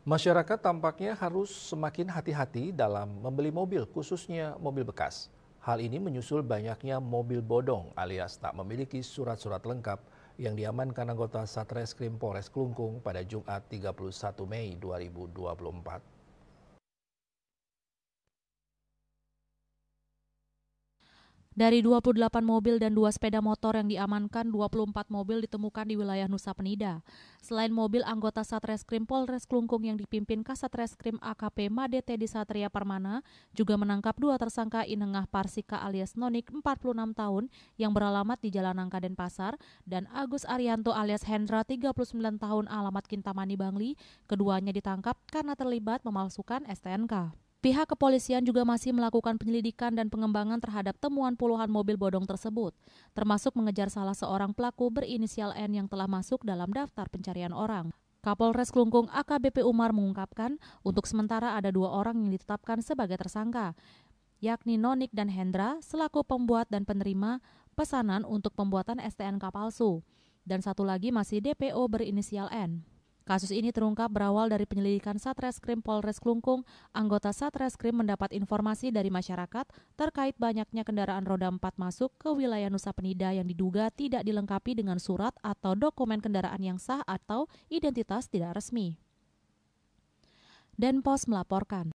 Masyarakat tampaknya harus semakin hati-hati dalam membeli mobil, khususnya mobil bekas. Hal ini menyusul banyaknya mobil bodong alias tak memiliki surat-surat lengkap yang diamankan anggota Satreskrim Polres Klungkung pada Jumat 31 Mei 2024. Dari 28 mobil dan 2 sepeda motor yang diamankan, 24 mobil ditemukan di wilayah Nusa Penida. Selain mobil anggota Satreskrim Polres Klungkung yang dipimpin Kasatreskrim AKP Made Teddy Satria Parmana juga menangkap 2 tersangka Inengah Parsika alias Nonik 46 tahun yang beralamat di Jalan Nangka Denpasar dan Agus Arianto alias Hendra 39 tahun alamat Kintamani Bangli. Keduanya ditangkap karena terlibat memalsukan STNK. Pihak kepolisian juga masih melakukan penyelidikan dan pengembangan terhadap temuan puluhan mobil bodong tersebut, termasuk mengejar salah seorang pelaku berinisial N yang telah masuk dalam daftar pencarian orang. Kapolres Klungkung AKBP Umar mengungkapkan, untuk sementara ada 2 orang yang ditetapkan sebagai tersangka, yakni Nonik dan Hendra selaku pembuat dan penerima pesanan untuk pembuatan STNK palsu, dan satu lagi masih DPO berinisial N. Kasus ini terungkap berawal dari penyelidikan Satreskrim Polres Klungkung. Anggota Satreskrim mendapat informasi dari masyarakat terkait banyaknya kendaraan roda 4 masuk ke wilayah Nusa Penida yang diduga tidak dilengkapi dengan surat atau dokumen kendaraan yang sah atau identitas tidak resmi. Denpos melaporkan.